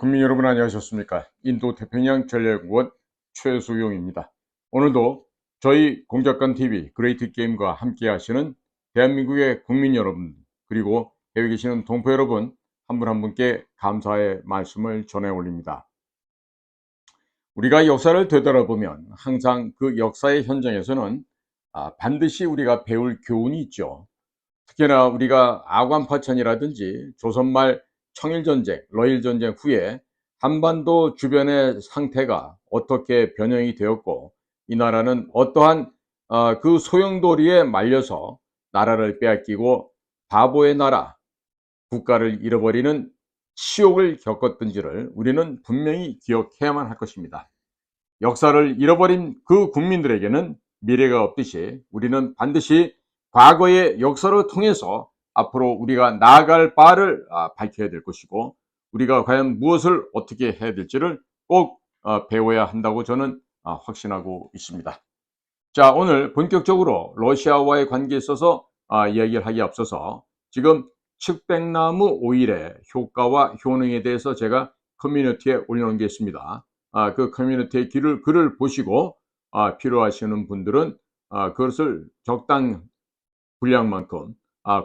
국민 여러분 안녕하셨습니까? 인도 태평양 전략연구원 최수용입니다. 오늘도 저희 공작관 TV 그레이트 게임과 함께 하시는 대한민국의 국민 여러분 그리고 해외 계시는 동포 여러분 한 분 한 분께 감사의 말씀을 전해 올립니다. 우리가 역사를 되돌아보면 항상 그 역사의 현장에서는 반드시 우리가 배울 교훈이 있죠. 특히나 우리가 아관파천이라든지 조선말 청일전쟁, 러일전쟁 후에 한반도 주변의 상태가 어떻게 변형이 되었고 이 나라는 어떠한 그 소용돌이에 말려서 나라를 빼앗기고 바보의 나라, 국가를 잃어버리는 치욕을 겪었던지를 우리는 분명히 기억해야만 할 것입니다. 역사를 잃어버린 그 국민들에게는 미래가 없듯이 우리는 반드시 과거의 역사를 통해서 앞으로 우리가 나아갈 바를 밝혀야 될 것이고 우리가 과연 무엇을 어떻게 해야 될지를 꼭 배워야 한다고 저는 확신하고 있습니다. 자, 오늘 본격적으로 러시아와의 관계에 있어서 이야기를 하기에 앞서서 지금 측백나무 오일의 효과와 효능에 대해서 제가 커뮤니티에 올려놓은 게 있습니다. 그 커뮤니티의 글을 보시고 필요하시는 분들은 그것을 적당 분량만큼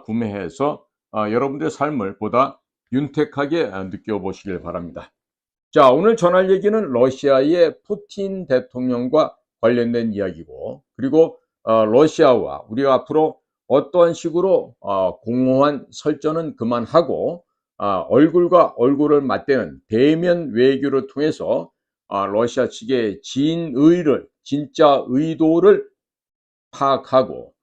구매해서 여러분들의 삶을 보다 윤택하게 느껴보시길 바랍니다. 자, 오늘 전할 얘기는 러시아의 푸틴 대통령과 관련된 이야기고 그리고 러시아와 우리가 앞으로 어떠한 식으로 공허한 설전은 그만하고 얼굴과 얼굴을 맞대는 대면 외교를 통해서 러시아 측의 진짜 의도를 파악하고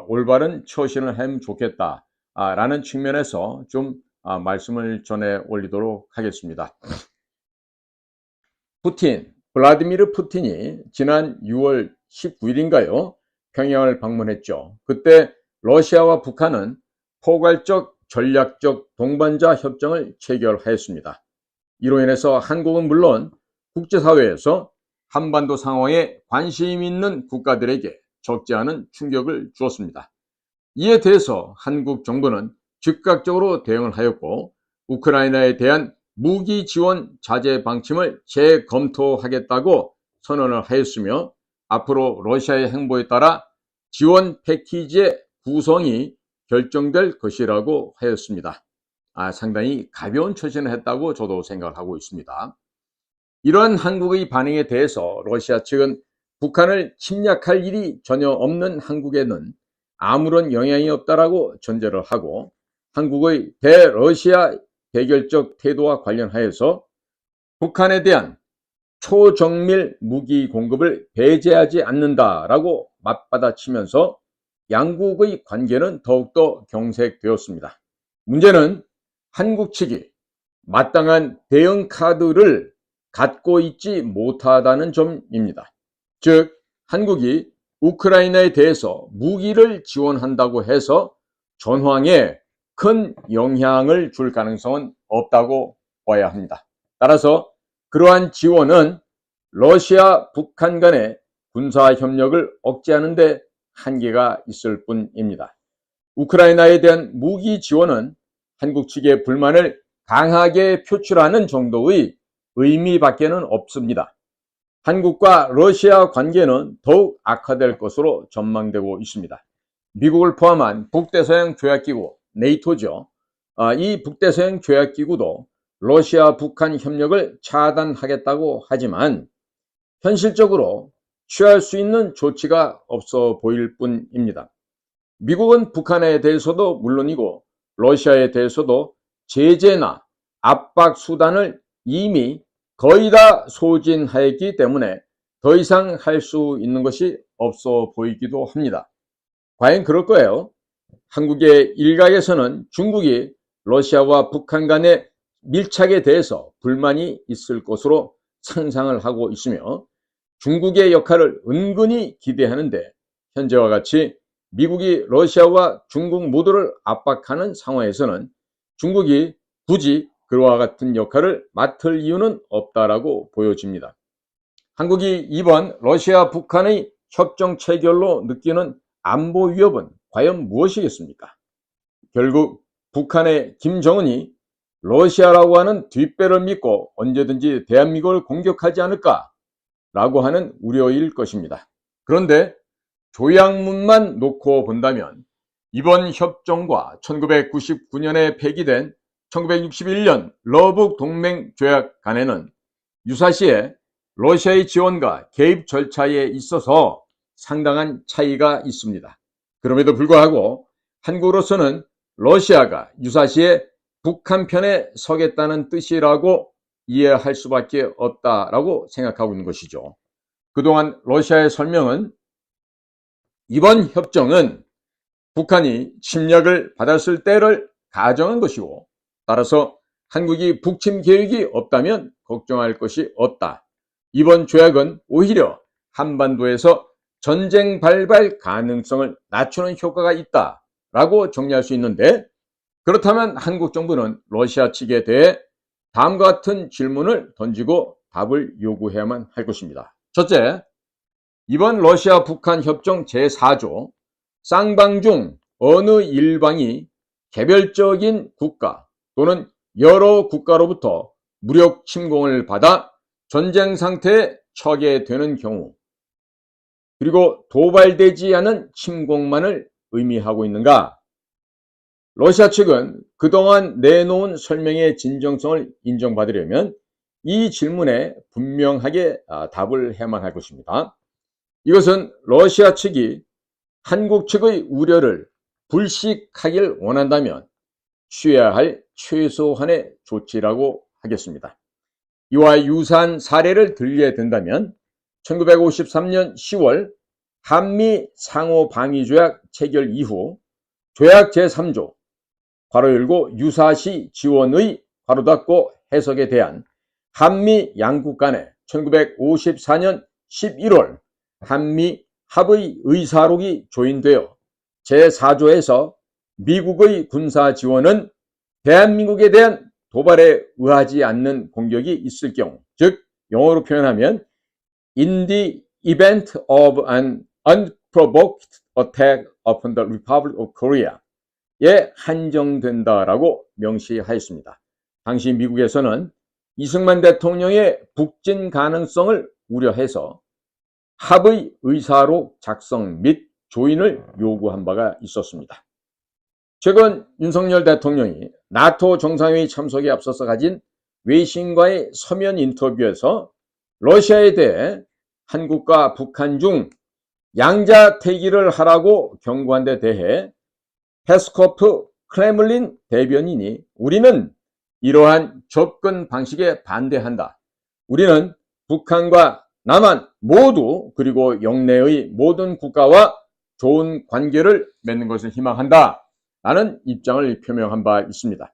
올바른 처신을 하면 좋겠다 라는 측면에서 좀 말씀을 전해 올리도록 하겠습니다. 블라디미르 푸틴이 지난 6월 19일인가요? 평양을 방문했죠. 그때 러시아와 북한은 포괄적 전략적 동반자 협정을 체결하였습니다. 이로 인해서 한국은 물론 국제사회에서 한반도 상황에 관심 있는 국가들에게 적지 않은 충격을 주었습니다. 이에 대해서 한국 정부는 즉각적으로 대응을 하였고 우크라이나에 대한 무기 지원 자제 방침을 재검토하겠다고 선언을 하였으며 앞으로 러시아의 행보에 따라 지원 패키지의 구성이 결정될 것이라고 하였습니다. 상당히 가벼운 처신을 했다고 저도 생각을 하고 있습니다. 이러한 한국의 반응에 대해서 러시아 측은 북한을 침략할 일이 전혀 없는 한국에는 아무런 영향이 없다라고 전제를 하고 한국의 대러시아 대결적 태도와 관련하여서 북한에 대한 초정밀 무기 공급을 배제하지 않는다라고 맞받아치면서 양국의 관계는 더욱더 경색되었습니다. 문제는 한국 측이 마땅한 대응 카드를 갖고 있지 못하다는 점입니다. 즉 한국이 우크라이나에 대해서 무기를 지원한다고 해서 전황에 큰 영향을 줄 가능성은 없다고 봐야 합니다. 따라서 그러한 지원은 러시아, 북한 간의 군사협력을 억제하는 데 한계가 있을 뿐입니다. 우크라이나에 대한 무기 지원은 한국 측의 불만을 강하게 표출하는 정도의 의미밖에는 없습니다. 한국과 러시아 관계는 더욱 악화될 것으로 전망되고 있습니다. 미국을 포함한 북대서양 조약기구 네이토죠. 이 북대서양 조약기구도 러시아 북한 협력을 차단하겠다고 하지만 현실적으로 취할 수 있는 조치가 없어 보일 뿐입니다. 미국은 북한에 대해서도 물론이고 러시아에 대해서도 제재나 압박 수단을 이미 거의 다 소진하였기 때문에 더 이상 할 수 있는 것이 없어 보이기도 합니다. 과연 그럴 거예요? 한국의 일각에서는 중국이 러시아와 북한 간의 밀착에 대해서 불만이 있을 것으로 상상을 하고 있으며 중국의 역할을 은근히 기대하는데 현재와 같이 미국이 러시아와 중국 모두를 압박하는 상황에서는 중국이 굳이 그와 같은 역할을 맡을 이유는 없다라고 보여집니다. 한국이 이번 러시아 북한의 협정 체결로 느끼는 안보 위협은 과연 무엇이겠습니까? 결국 북한의 김정은이 러시아라고 하는 뒷배를 믿고 언제든지 대한민국을 공격하지 않을까라고 하는 우려일 것입니다. 그런데 조약문만 놓고 본다면 이번 협정과 1999년에 폐기된 1961년 러북 동맹 조약 간에는 유사시에 러시아의 지원과 개입 절차에 있어서 상당한 차이가 있습니다. 그럼에도 불구하고 한국으로서는 러시아가 유사시에 북한 편에 서겠다는 뜻이라고 이해할 수밖에 없다라고 생각하고 있는 것이죠. 그동안 러시아의 설명은 이번 협정은 북한이 침략을 받았을 때를 가정한 것이고, 따라서 한국이 북침 계획이 없다면 걱정할 것이 없다. 이번 조약은 오히려 한반도에서 전쟁 발발 가능성을 낮추는 효과가 있다라고 정리할 수 있는데, 그렇다면 한국 정부는 러시아 측에 대해 다음과 같은 질문을 던지고 답을 요구해야만 할 것입니다. 첫째, 이번 러시아 북한 협정 제4조 쌍방 중 어느 일방이 개별적인 국가 또는 여러 국가로부터 무력 침공을 받아 전쟁 상태에 처하게 되는 경우, 그리고 도발되지 않은 침공만을 의미하고 있는가? 러시아 측은 그동안 내놓은 설명의 진정성을 인정받으려면 이 질문에 분명하게 답을 해야만 할 것입니다. 이것은 러시아 측이 한국 측의 우려를 불식하길 원한다면 취해야 할 최소한의 조치라고 하겠습니다. 이와 유사한 사례를 들게 된다면 1953년 10월 한미 상호방위조약 체결 이후 조약 제3조 괄호 열고 유사시 지원의 괄호 닫고 해석에 대한 한미 양국 간의 1954년 11월 한미 합의 의사록이 조인되어 제4조에서 미국의 군사 지원은 대한민국에 대한 도발에 의하지 않는 공격이 있을 경우, 즉 영어로 표현하면 in the event of an unprovoked attack upon the Republic of Korea에 한정된다라고 명시하였습니다. 당시 미국에서는 이승만 대통령의 북진 가능성을 우려해서 합의 의사록 작성 및 조인을 요구한 바가 있었습니다. 최근 윤석열 대통령이 나토 정상회의 참석에 앞서서 가진 외신과의 서면 인터뷰에서 러시아에 대해 한국과 북한 중 양자택일을 하라고 경고한 데 대해 페스코프 크레물린 대변인이 우리는 이러한 접근 방식에 반대한다. 우리는 북한과 남한 모두 그리고 영내의 모든 국가와 좋은 관계를 맺는 것을 희망한다 라는 입장을 표명한 바 있습니다.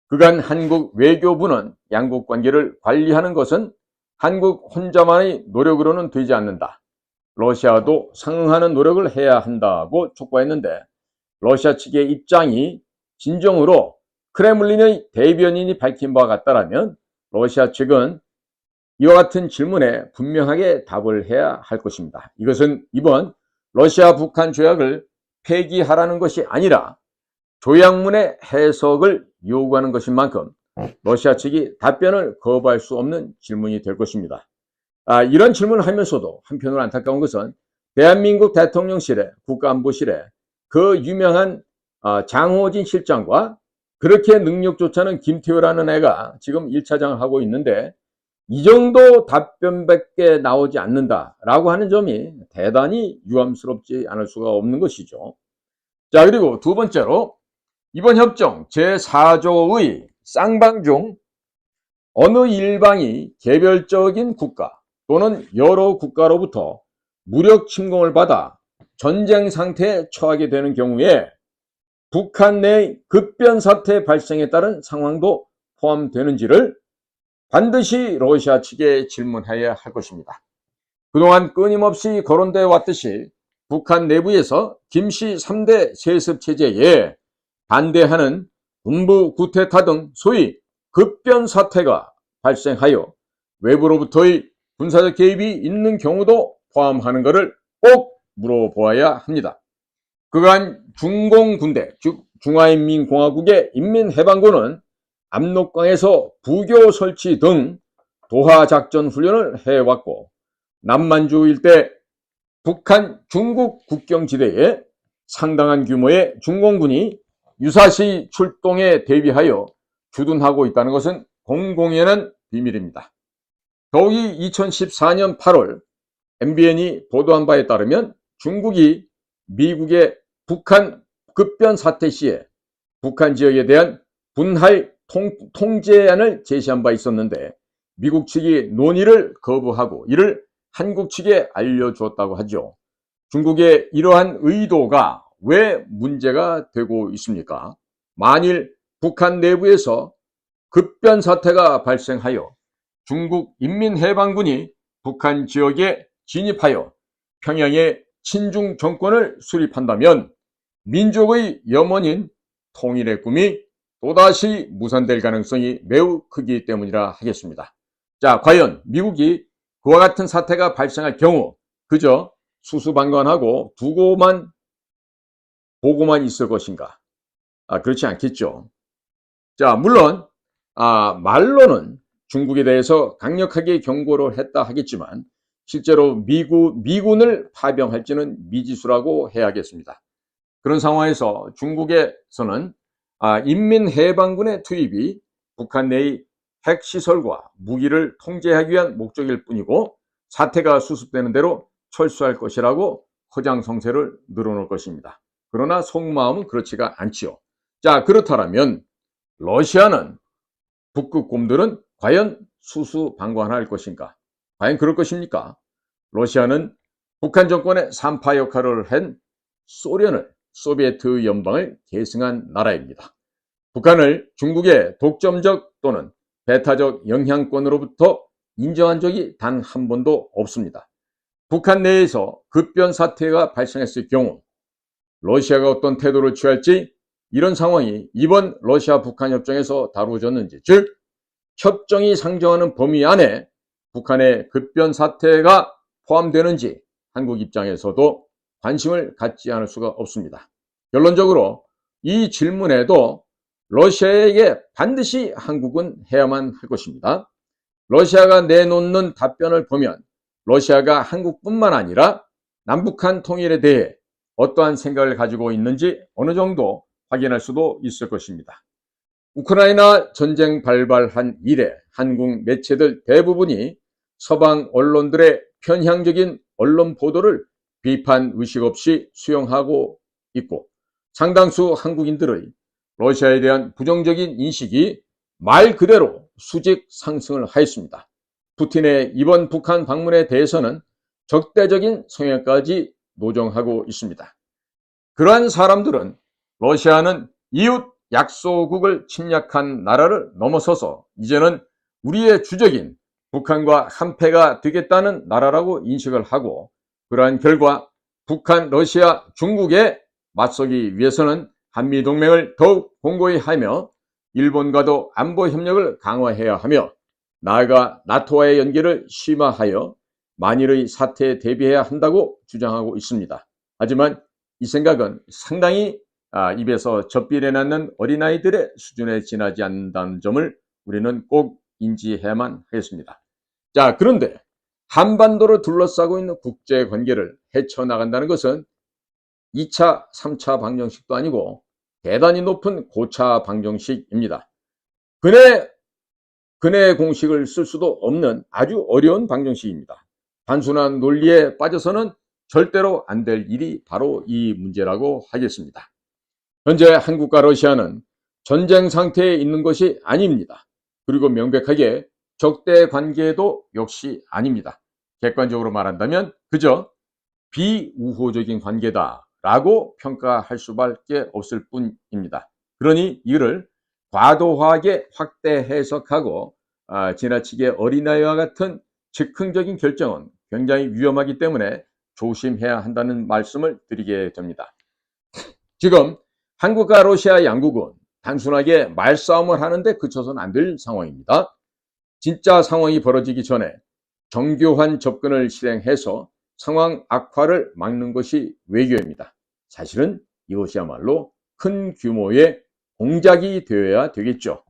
그간 한국 외교부는 양국 관계를 관리하는 것은 한국 혼자만의 노력으로는 되지 않는다. 러시아도 상응하는 노력을 해야 한다고 촉구했는데 러시아 측의 입장이 진정으로 크레물린의 대변인이 밝힌 바와 같다라면 러시아 측은 이와 같은 질문에 분명하게 답을 해야 할 것입니다. 이것은 이번 러시아 북한 조약을 폐기하라는 것이 아니라 조약문의 해석을 요구하는 것인 만큼 러시아 측이 답변을 거부할 수 없는 질문이 될 것입니다. 이런 질문을 하면서도 한편으로 안타까운 것은 대한민국 대통령실에 국가안보실에 그 유명한 장호진 실장과 그렇게 능력조차는 김태효라는 애가 지금 1차장을 하고 있는데 이 정도 답변밖에 나오지 않는다라고 하는 점이 대단히 유감스럽지 않을 수가 없는 것이죠. 자, 그리고 두 번째로 이번 협정 제4조의 쌍방 중 어느 일방이 개별적인 국가 또는 여러 국가로부터 무력 침공을 받아 전쟁 상태에 처하게 되는 경우에 북한 내 급변 사태 발생에 따른 상황도 포함되는지를 반드시 러시아 측에 질문해야 할 것입니다. 그동안 끊임없이 거론되어 왔듯이 북한 내부에서 김씨 3대 세습체제에 반대하는 군부 구테타 등 소위 급변 사태가 발생하여 외부로부터의 군사적 개입이 있는 경우도 포함하는 것을 꼭 물어보아야 합니다. 그간 중공군대, 즉 중화인민공화국의 인민해방군은 압록강에서 부교 설치 등 도하작전 훈련을 해왔고, 남만주 일대 북한 중국 국경지대에 상당한 규모의 중공군이 유사시 출동에 대비하여 주둔하고 있다는 것은 공공연한 비밀입니다. 더욱이 2014년 8월 MBN이 보도한 바에 따르면 중국이 미국의 북한 급변 사태 시에 북한 지역에 대한 분할 통제안을 제시한 바 있었는데, 미국 측이 논의를 거부하고 이를 한국 측에 알려주었다고 하죠. 중국의 이러한 의도가 왜 문제가 되고 있습니까? 만일 북한 내부에서 급변 사태가 발생하여 중국 인민해방군이 북한 지역에 진입하여 평양의 친중 정권을 수립한다면 민족의 염원인 통일의 꿈이 또다시 무산될 가능성이 매우 크기 때문이라 하겠습니다. 자, 과연 미국이 그와 같은 사태가 발생할 경우 그저 수수방관하고 보고만 있을 것인가? 그렇지 않겠죠. 자, 물론 말로는 중국에 대해서 강력하게 경고를 했다 하겠지만 실제로 미군을 파병할지는 미지수라고 해야겠습니다. 그런 상황에서 중국에서는 인민해방군의 투입이 북한 내의 핵시설과 무기를 통제하기 위한 목적일 뿐이고 사태가 수습되는 대로 철수할 것이라고 허장성세를 늘어놓을 것입니다. 그러나 속마음은 그렇지가 않지요. 자, 그렇다면 러시아는 북극곰들은 과연 수수방관할 것인가? 과연 그럴 것입니까? 러시아는 북한 정권의 산파 역할을 한 소비에트 연방을 계승한 나라입니다. 북한을 중국의 독점적 또는 배타적 영향권으로부터 인정한 적이 단 한 번도 없습니다. 북한 내에서 급변 사태가 발생했을 경우 러시아가 어떤 태도를 취할지 이런 상황이 이번 러시아-북한 협정에서 다루어졌는지, 즉 협정이 상정하는 범위 안에 북한의 급변 사태가 포함되는지 한국 입장에서도 관심을 갖지 않을 수가 없습니다. 결론적으로 이 질문에도 러시아에게 반드시 한국은 해야만 할 것입니다. 러시아가 내놓는 답변을 보면 러시아가 한국뿐만 아니라 남북한 통일에 대해 어떠한 생각을 가지고 있는지 어느 정도 확인할 수도 있을 것입니다. 우크라이나 전쟁 발발한 이래 한국 매체들 대부분이 서방 언론들의 편향적인 언론 보도를 비판 의식 없이 수용하고 있고, 상당수 한국인들의 러시아에 대한 부정적인 인식이 말 그대로 수직 상승을 하였습니다. 푸틴의 이번 북한 방문에 대해서는 적대적인 성향까지 노정하고 있습니다. 그러한 사람들은 러시아는 이웃 약소국을 침략한 나라를 넘어서서 이제는 우리의 주적인 북한과 한패가 되겠다는 나라라고 인식을 하고, 그러한 결과 북한, 러시아, 중국에 맞서기 위해서는 한미동맹을 더욱 공고히 하며 일본과도 안보 협력을 강화해야 하며 나아가 나토와의 연계를 심화하여 만일의 사태에 대비해야 한다고 주장하고 있습니다. 하지만 이 생각은 상당히 입에서 젖비내 낳는 어린아이들의 수준에 지나지 않는다는 점을 우리는 꼭 인지해야만 하겠습니다. 자, 그런데 한반도를 둘러싸고 있는 국제관계를 헤쳐나간다는 것은 2차, 3차 방정식도 아니고 대단히 높은 고차 방정식입니다. 근해 공식을 쓸 수도 없는 아주 어려운 방정식입니다. 단순한 논리에 빠져서는 절대로 안 될 일이 바로 이 문제라고 하겠습니다. 현재 한국과 러시아는 전쟁 상태에 있는 것이 아닙니다. 그리고 명백하게 적대 관계도 역시 아닙니다. 객관적으로 말한다면 그저 비우호적인 관계다라고 평가할 수밖에 없을 뿐입니다. 그러니 이를 과도하게 확대 해석하고 지나치게 어린아이와 같은 즉흥적인 결정은 굉장히 위험하기 때문에 조심해야 한다는 말씀을 드리게 됩니다. 지금 한국과 러시아 양국은 단순하게 말싸움을 하는데 그쳐서는 안 될 상황입니다. 진짜 상황이 벌어지기 전에 정교한 접근을 실행해서 상황 악화를 막는 것이 외교입니다. 사실은 이것이야말로 큰 규모의 공작이 되어야 되겠죠.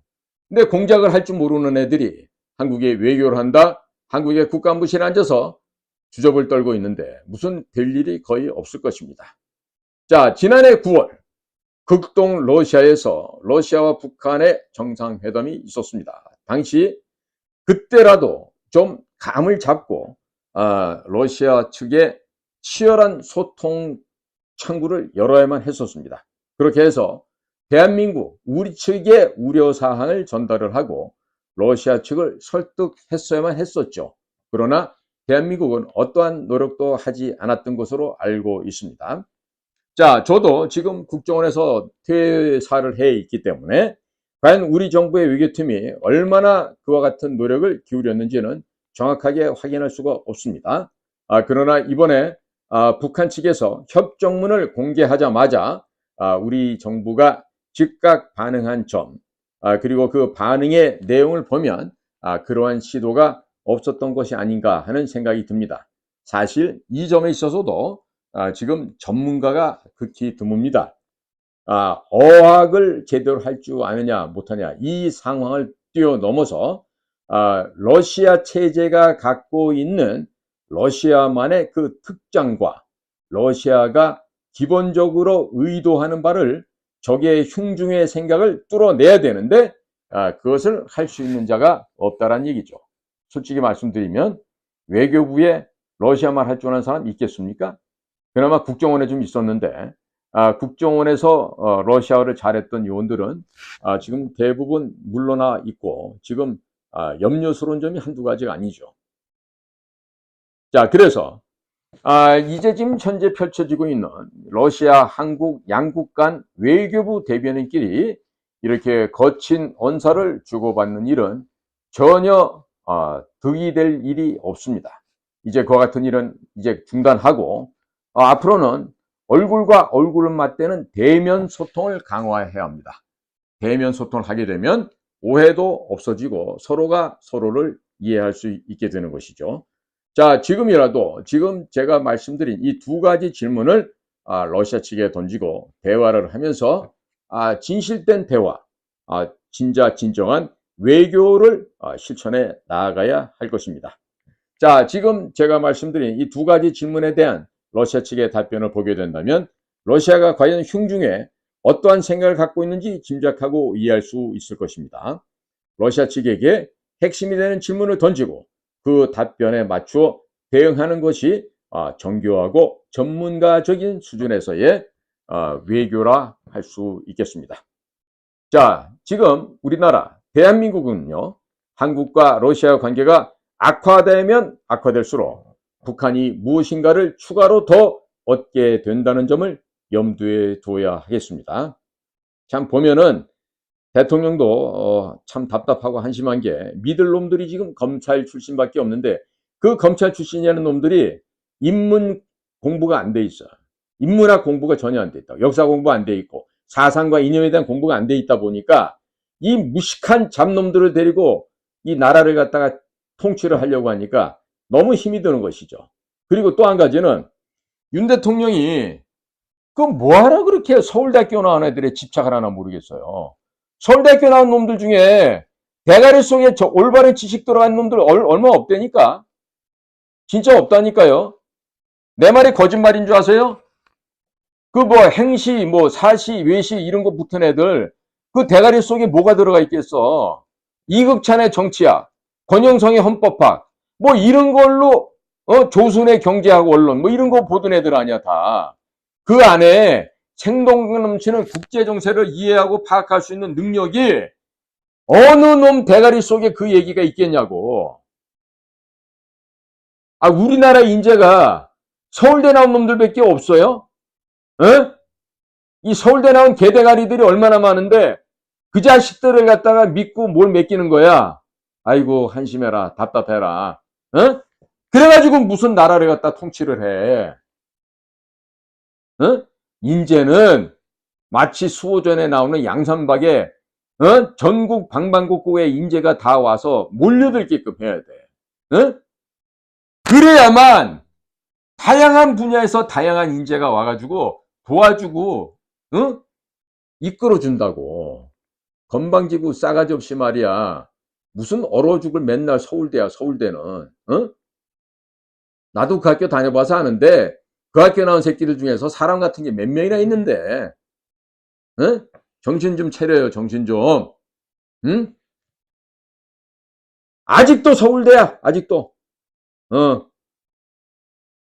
근데 공작을 할 줄 모르는 애들이 한국에 외교를 한다, 한국의 국가안보실에 앉아서 주접을 떨고 있는데 무슨 될 일이 거의 없을 것입니다. 자, 지난해 9월 극동 러시아에서 러시아와 북한의 정상회담이 있었습니다. 당시 그때라도 좀 감을 잡고 러시아 측에 치열한 소통 창구를 열어야만 했었습니다. 그렇게 해서 대한민국 우리 측의 우려사항을 전달을 하고 러시아 측을 설득했어야만 했었죠. 그러나 대한민국은 어떠한 노력도 하지 않았던 것으로 알고 있습니다. 자, 저도 지금 국정원에서 퇴사를 해 있기 때문에 과연 우리 정부의 외교팀이 얼마나 그와 같은 노력을 기울였는지는 정확하게 확인할 수가 없습니다. 그러나 이번에 북한 측에서 협정문을 공개하자마자 우리 정부가 즉각 반응한 점, 그리고 그 반응의 내용을 보면 그러한 시도가 없었던 것이 아닌가 하는 생각이 듭니다. 사실 이 점에 있어서도 지금 전문가가 극히 드뭅니다. 어학을 제대로 할 줄 아느냐 못하냐 이 상황을 뛰어넘어서 러시아 체제가 갖고 있는 러시아만의 그 특장과 러시아가 기본적으로 의도하는 바를 적의 흉중의 생각을 뚫어내야 되는데 그것을 할 수 있는 자가 없다라는 얘기죠. 솔직히 말씀드리면 외교부에 러시아말 할 줄 아는 사람 있겠습니까? 그나마 국정원에 좀 있었는데 국정원에서 러시아어를 잘했던 요원들은 지금 대부분 물러나 있고 지금 염려스러운 점이 한두 가지가 아니죠. 자, 그래서 이제 지금 현재 펼쳐지고 있는 러시아, 한국 양국 간 외교부 대변인끼리 이렇게 거친 언사를 주고받는 일은 전혀 득이 될 일이 없습니다. 이제 그와 같은 일은 이제 중단하고 앞으로는 얼굴과 얼굴을 맞대는 대면 소통을 강화해야 합니다. 대면 소통을 하게 되면 오해도 없어지고 서로가 서로를 이해할 수 있게 되는 것이죠. 자, 지금이라도 지금 제가 말씀드린 이 두 가지 질문을 러시아 측에 던지고 대화를 하면서 진실된 대화, 진정한 외교를 실천해 나아가야 할 것입니다. 자, 지금 제가 말씀드린 이 두 가지 질문에 대한 러시아 측의 답변을 보게 된다면 러시아가 과연 흉중에 어떠한 생각을 갖고 있는지 짐작하고 이해할 수 있을 것입니다. 러시아 측에게 핵심이 되는 질문을 던지고 그 답변에 맞추어 대응하는 것이 정교하고 전문가적인 수준에서의 외교라 할 수 있겠습니다. 자, 지금 우리나라 대한민국은요, 한국과 러시아 관계가 악화되면 악화될수록 북한이 무엇인가를 추가로 더 얻게 된다는 점을 염두에 둬야 하겠습니다. 참 보면은 대통령도 참 답답하고 한심한 게 믿을 놈들이 지금 검찰 출신밖에 없는데 그 검찰 출신이라는 놈들이 인문 공부가 안 돼 있어. 인문학 공부가 전혀 안 돼 있다. 역사 공부 안 돼 있고 사상과 이념에 대한 공부가 안 돼 있다 보니까 이 무식한 잡놈들을 데리고 이 나라를 갖다가 통치를 하려고 하니까 너무 힘이 드는 것이죠. 그리고 또 한 가지는 윤 대통령이 그 뭐하러 그렇게 서울대학교 나온 애들에 집착을 하나 모르겠어요. 서울대학교 나온 놈들 중에 대가리 속에 저 올바른 지식 들어간 놈들 얼마 없다니까. 진짜 없다니까요. 내 말이 거짓말인 줄 아세요? 그 뭐 행시, 뭐 사시, 외시 이런 거 붙은 애들 그 대가리 속에 뭐가 들어가 있겠어. 이극찬의 정치학, 권영성의 헌법학 뭐 이런 걸로 조선의 경제학 원론 뭐 이런 거 보던 애들 아니야 다. 그 안에 생동 넘치는 국제 정세를 이해하고 파악할 수 있는 능력이 어느 놈 대가리 속에 그 얘기가 있겠냐고. 우리나라 인재가 서울대 나온 놈들밖에 없어요? 에? 이 서울대 나온 개대가리들이 얼마나 많은데 그 자식들을 갖다가 믿고 뭘 맡기는 거야? 아이고 한심해라 답답해라. 에? 그래가지고 무슨 나라를 갖다 통치를 해? 인재는 마치 수호전에 나오는 양산박에 전국 방방곡곡에 인재가 다 와서 몰려들게끔 해야 돼. 그래야만 다양한 분야에서 다양한 인재가 와가지고 도와주고 이끌어준다고. 건방지고 싸가지 없이 말이야. 무슨 얼어 죽을 맨날 서울대야, 서울대는. 어? 나도 그 학교 다녀봐서 아는데 그 학교 나온 새끼들 중에서 사람 같은 게 몇 명이나 있는데. 어? 정신 좀 차려요, 정신 좀. 응? 아직도 서울대야, 아직도. 어,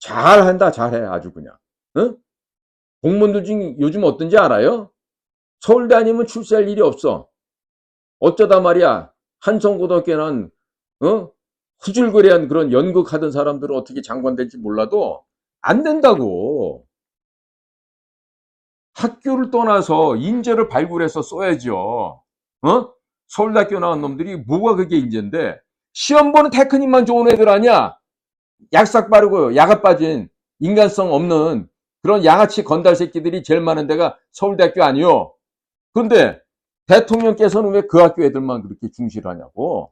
잘한다, 잘해, 아주 그냥. 어? 공무원들 중 요즘 어떤지 알아요? 서울대 아니면 출세할 일이 없어. 어쩌다 말이야, 한성고등학교는, 어? 후줄거리한 그런 연극하던 사람들은 어떻게 장관 될지 몰라도 안 된다고. 학교를 떠나서 인재를 발굴해서 써야죠. 어? 서울대학교 나온 놈들이 뭐가 그게 인재인데, 시험 보는 테크닉만 좋은 애들 아니야? 약삭 빠르고 야가 빠진 인간성 없는 그런 양아치 건달 새끼들이 제일 많은 데가 서울대학교 아니요. 근데 대통령께서는 왜 그 학교 애들만 그렇게 중시하냐고.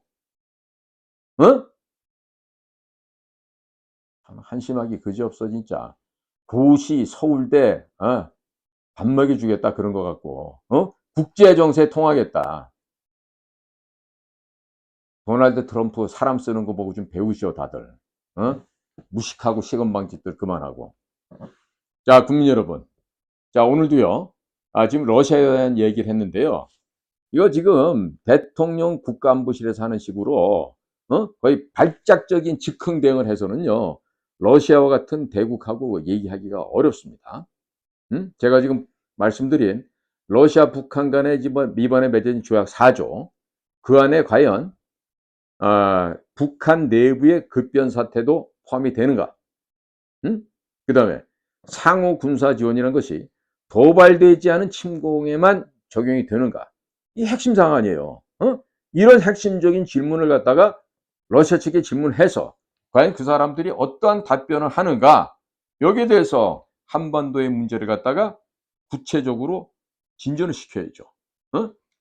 어? 한심하기 그지없어 진짜. 고시 서울대 밥 먹여주겠다 그런 거 같고 국제정세 통하겠다. 도널드 트럼프 사람 쓰는 거 보고 좀 배우시오 다들. 무식하고 시건방짓들 그만하고. 자, 국민 여러분. 자, 오늘도요. 지금 러시아에 대한 얘기를 했는데요. 이거 지금 대통령 국가안보실에서 하는 식으로 거의 발작적인 즉흥 대응을 해서는요. 러시아와 같은 대국하고 얘기하기가 어렵습니다. 제가 지금 말씀드린 러시아 북한 간의 이번에 맺은 조약 4조 그 안에 과연 북한 내부의 급변 사태도 포함이 되는가? 그 다음에 상호 군사 지원이라는 것이 도발되지 않은 침공에만 적용이 되는가? 이 핵심 사항이에요. 이런 핵심적인 질문을 갖다가 러시아 측에 질문해서 과연 그 사람들이 어떠한 답변을 하는가? 여기에 대해서 한반도의 문제를 갖다가 구체적으로 진전을 시켜야죠.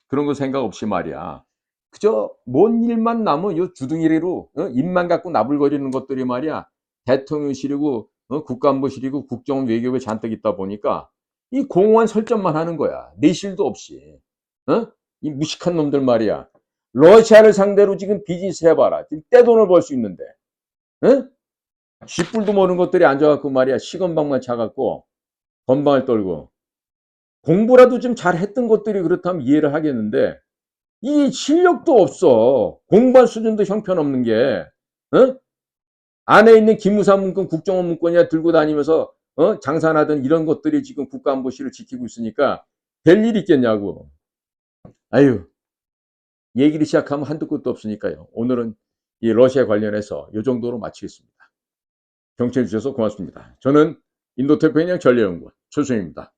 그런 거 생각 없이 말이야. 그저 뭔 일만 나면 요 주둥이로 입만 갖고 나불거리는 것들이 말이야. 대통령실이고 국가안보실이고 국정 외교부에 잔뜩 있다 보니까 이 공허한 설정만 하는 거야. 내실도 없이. 이 무식한 놈들 말이야. 러시아를 상대로 지금 비즈니스 해봐라. 지금 떼돈을 벌 수 있는데. 쥐뿔도 모르는 것들이 앉아갖고 말이야. 시건방만 차갖고 건방을 떨고. 공부라도 좀 잘했던 것들이 그렇다면 이해를 하겠는데 이 실력도 없어. 공부한 수준도 형편없는 게. 안에 있는 기무사 문건, 국정원 문건이야 들고 다니면서 장산하던 이런 것들이 지금 국가안보실을 지키고 있으니까 될 일이 있겠냐고. 아유, 얘기를 시작하면 한두 끝도 없으니까요. 오늘은 이 러시아 관련해서 이 정도로 마치겠습니다. 경청해 주셔서 고맙습니다. 저는 인도태평양 전략연구원 최수영입니다.